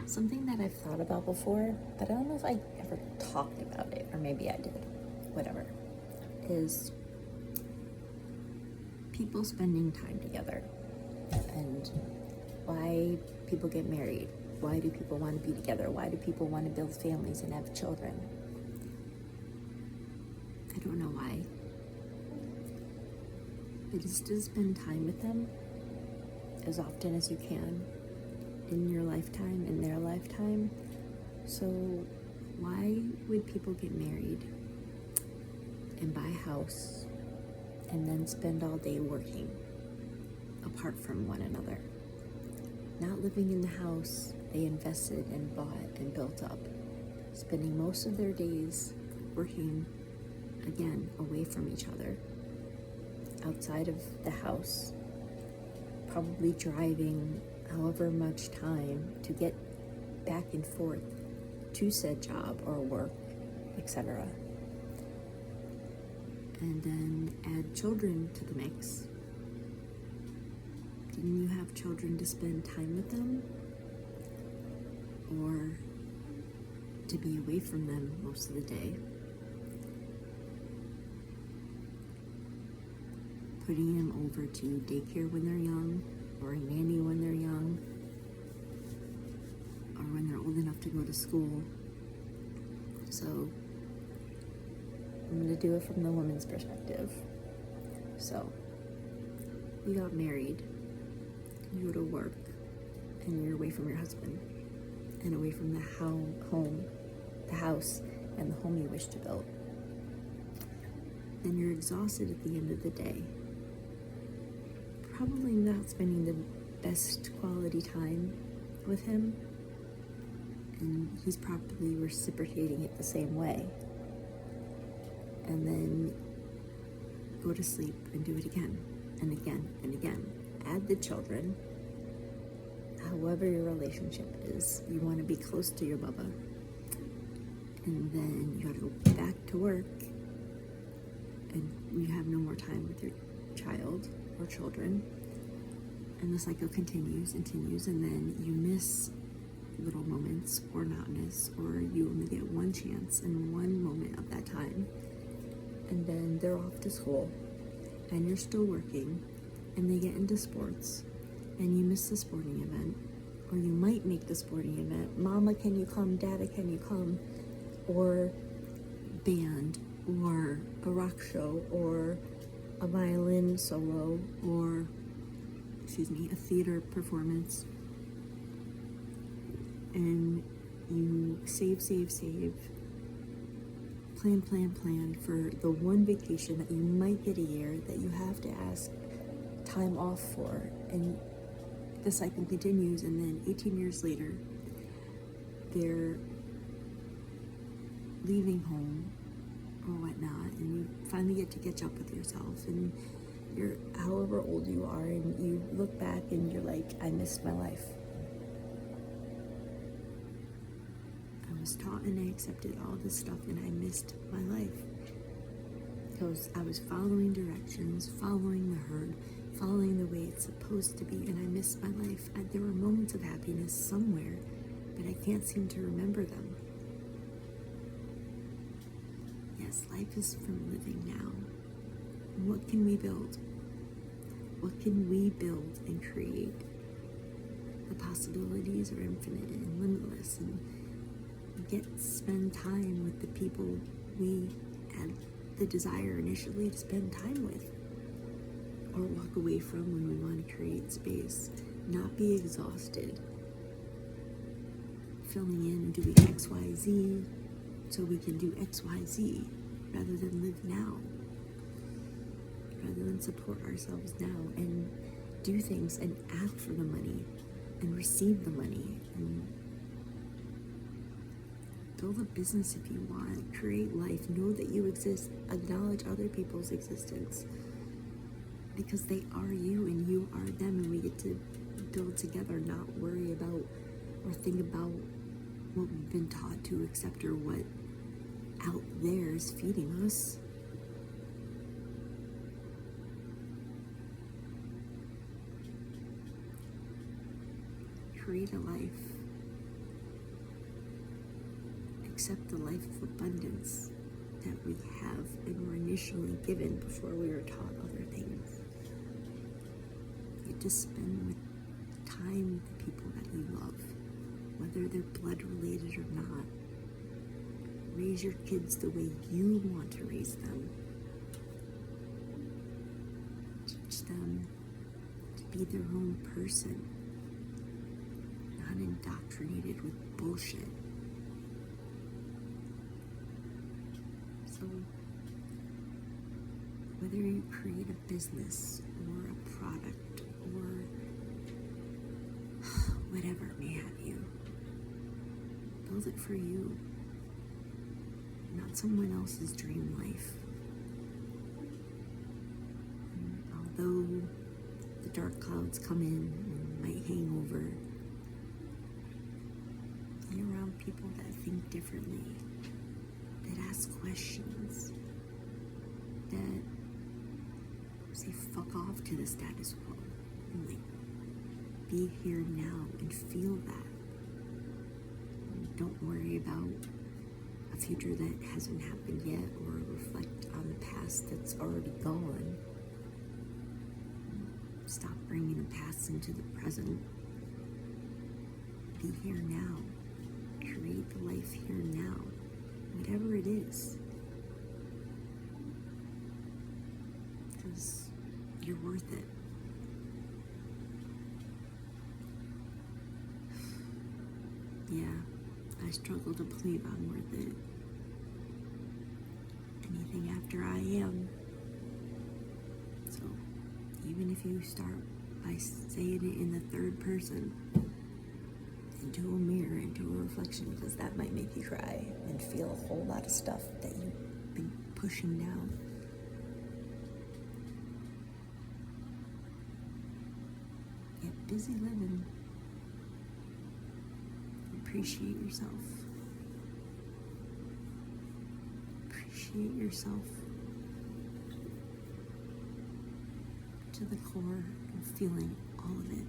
Something that I've thought about before, but I don't know if I ever talked about it, or maybe I did, whatever, is people spending time together and why people get married. Why do people want to be together? Why do people want to build families and have children? I don't know why. But it's to spend time with them as often as you can in your lifetime, in their lifetime. So why would people get married and buy a house and then spend all day working apart from one another? Not living in the house they invested and bought and built up, spending most of their days working, again, away from each other, outside of the house, probably driving however much time to get back and forth to said job or work, etc. And then add children to the mix. Didn't you have children to spend time with them? Or to be away from them most of the day? Putting them over to daycare when they're young, or a nanny when they're young, or when they're old enough to go to school. So I'm going to do it from the woman's perspective. So you got married, you go to work, and you're away from your husband, and away from the the house, and the home you wish to build. Then you're exhausted at the end of the day. Probably not spending the best quality time with him, and he's probably reciprocating it the same way. And then go to sleep and do it again and again and again. Add the children. However your relationship is, you want to be close to your bubba. And then you got to go back to work, and you have no more time with your child or children. And the cycle continues, and then you miss little moments or not miss, or you only get one chance in one moment of that time. And then they're off to school, and you're still working, and they get into sports, and you miss the sporting event, or you might make the sporting event. Mama, can you come? Dada, can you come? Or band, or a rock show, or a violin solo, or, a theater performance. And you save, plan for the one vacation that you might get a year that you have to ask time off for, and the cycle continues, and then 18 years later they're leaving home or whatnot, and you finally get to catch up with yourself, and you're however old you are, and you look back and you're like, I missed my life. I was taught and I accepted all this stuff, and I missed my life because I was following directions, following the herd, following the way it's supposed to be, and I missed my life. There were moments of happiness somewhere, but I can't seem to remember them. Yes, life is from living now. And what can we build? What can we build and create? The possibilities are infinite and limitless, and spend time with the people we had the desire initially to spend time with, or walk away from when we want to create space. Not be exhausted filling in and doing XYZ so we can do XYZ rather than live now, rather than support ourselves now and do things and ask for the money and receive the money and build a business if you want, create life, know that you exist, acknowledge other people's existence, because they are you and you are them, and we get to build together, not worry about or think about what we've been taught to accept or what out there is feeding us. Create a life accept the life of abundance that we have and were initially given before we were taught other things. Get to spend with time with the people that you love, whether they're blood related or not. Raise your kids the way you want to raise them. Teach them to be their own person, not indoctrinated with bullshit. So, whether you create a business or a product or whatever it may have you, build it for you, not someone else's dream life. And although the dark clouds come in and might hang over, be around people that think differently, that ask questions, that say fuck off to the status quo, and like be here now and feel that. And don't worry about a future that hasn't happened yet or reflect on the past that's already gone. Stop bringing the past into the present. Be here now. Create the life here now, whatever it is. Because you're worth it. Yeah, I struggle to believe I'm worth it. Anything after I am. So, even if you start by saying it in the third person, into a mirror, into a reflection, because that might make you cry and feel a whole lot of stuff that you've been pushing down. Get busy living. Appreciate yourself. Appreciate yourself to the core and feeling all of it.